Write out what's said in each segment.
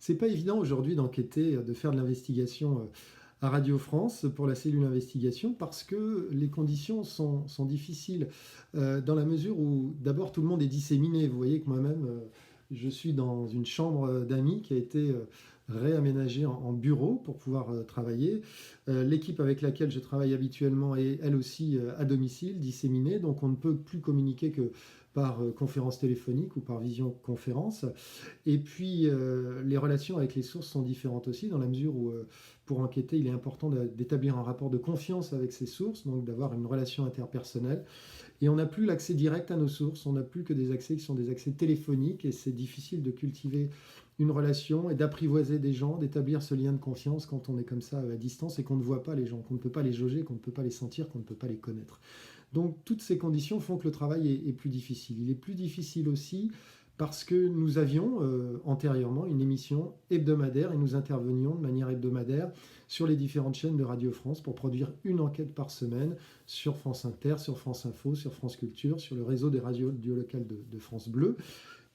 C'est pas évident aujourd'hui d'enquêter, de faire de l'investigation à Radio France pour la cellule investigation parce que les conditions sont difficiles dans la mesure où d'abord tout le monde est disséminé. Vous voyez que moi-même, je suis dans une chambre d'amis qui a été réaménagée en bureau pour pouvoir travailler. L'équipe avec laquelle je travaille habituellement est elle aussi à domicile, disséminée, donc on ne peut plus communiquer que par conférence téléphonique ou par visioconférence. Et puis, les relations avec les sources sont différentes aussi, dans la mesure où, pour enquêter, il est important d'établir un rapport de confiance avec ces sources, donc d'avoir une relation interpersonnelle. Et on n'a plus l'accès direct à nos sources, on n'a plus que des accès qui sont des accès téléphoniques, et c'est difficile de cultiver une relation et d'apprivoiser des gens, d'établir ce lien de confiance quand on est comme ça à distance et qu'on ne voit pas les gens, qu'on ne peut pas les jauger, qu'on ne peut pas les sentir, qu'on ne peut pas les connaître. Donc toutes ces conditions font que le travail est plus difficile. Il est plus difficile aussi parce que nous avions antérieurement une émission hebdomadaire et nous intervenions de manière hebdomadaire sur les différentes chaînes de Radio France pour produire une enquête par semaine sur France Inter, sur France Info, sur France Culture, sur le réseau des radios locales de France Bleu.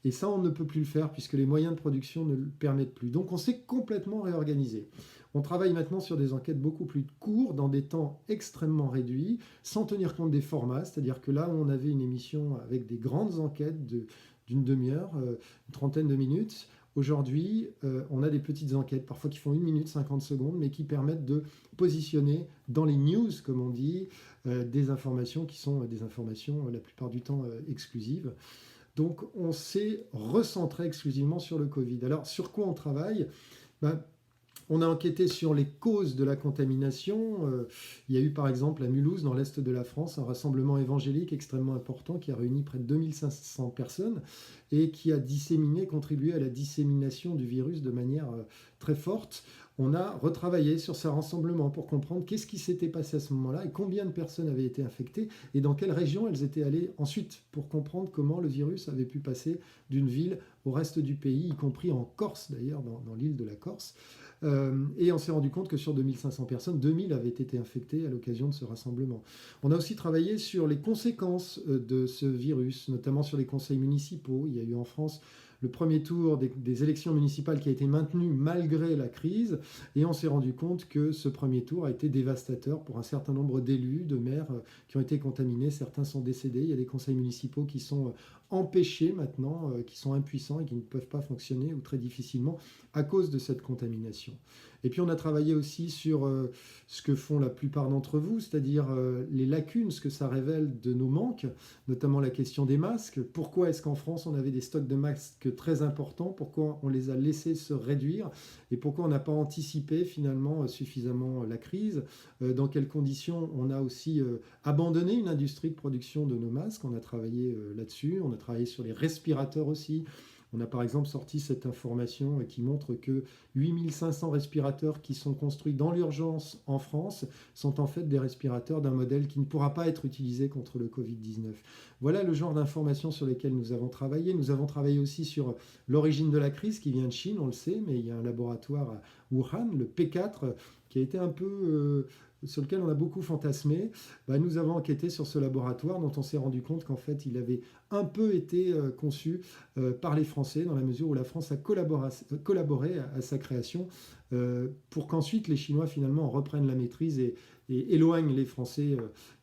Et ça, on ne peut plus le faire puisque les moyens de production ne le permettent plus. Donc on s'est complètement réorganisé. On travaille maintenant sur des enquêtes beaucoup plus courtes, dans des temps extrêmement réduits, sans tenir compte des formats. C'est-à-dire que là où on avait une émission avec des grandes enquêtes d'une demi-heure, une trentaine de minutes, aujourd'hui, on a des petites enquêtes, parfois qui font 1 minute 50 secondes, mais qui permettent de positionner dans les news, comme on dit, des informations qui sont des informations la plupart du temps exclusives. Donc on s'est recentré exclusivement sur le Covid. Alors sur quoi on travaille? Ben, on a enquêté sur les causes de la contamination. Il y a eu par exemple à Mulhouse, dans l'est de la France, un rassemblement évangélique extrêmement important qui a réuni près de 2500 personnes et qui a contribué à la dissémination du virus de manière très forte. On a retravaillé sur ce rassemblement pour comprendre qu'est-ce qui s'était passé à ce moment-là et combien de personnes avaient été infectées et dans quelle région elles étaient allées ensuite pour comprendre comment le virus avait pu passer d'une ville au reste du pays, y compris en Corse d'ailleurs, dans l'île de la Corse. Et on s'est rendu compte que sur 2500 personnes, 2000 avaient été infectées à l'occasion de ce rassemblement. On a aussi travaillé sur les conséquences de ce virus, notamment sur les conseils municipaux. Il y a eu en France le premier tour des élections municipales qui a été maintenu malgré la crise, et on s'est rendu compte que ce premier tour a été dévastateur pour un certain nombre d'élus, de maires qui ont été contaminés. Certains sont décédés. Il y a des conseils municipaux qui sont empêchés maintenant, qui sont impuissants et qui ne peuvent pas fonctionner ou très difficilement à cause de cette contamination. Et puis on a travaillé aussi sur ce que font la plupart d'entre vous, c'est-à-dire les lacunes, ce que ça révèle de nos manques, notamment la question des masques. Pourquoi est-ce qu'en France on avait des stocks de masques très importants? Pourquoi on les a laissés se réduire? Et pourquoi on n'a pas anticipé finalement suffisamment la crise? Dans quelles conditions on a aussi abandonné une industrie de production de nos masques? On a travaillé là-dessus, on a travaillé sur les respirateurs aussi. On a par exemple sorti cette information qui montre que 8500 respirateurs qui sont construits dans l'urgence en France sont en fait des respirateurs d'un modèle qui ne pourra pas être utilisé contre le Covid-19. Voilà le genre d'informations sur lesquelles nous avons travaillé. Nous avons travaillé aussi sur l'origine de la crise qui vient de Chine, on le sait, mais il y a un laboratoire à Wuhan, le P4, qui a été un peu sur lequel on a beaucoup fantasmé. Nous avons enquêté sur ce laboratoire dont on s'est rendu compte qu'en fait il avait un peu été conçu par les Français, dans la mesure où la France a collaboré à sa création pour qu'ensuite les Chinois finalement reprennent la maîtrise et éloignent les Français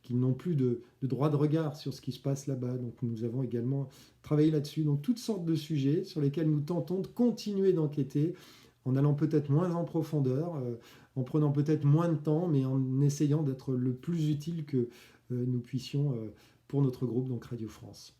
qui n'ont plus de droit de regard sur ce qui se passe là-bas. Donc nous avons également travaillé là-dessus. Donc toutes sortes de sujets sur lesquels nous tentons de continuer d'enquêter en allant peut-être moins en profondeur, en prenant peut-être moins de temps, mais en essayant d'être le plus utile que nous puissions pour notre groupe, donc Radio France.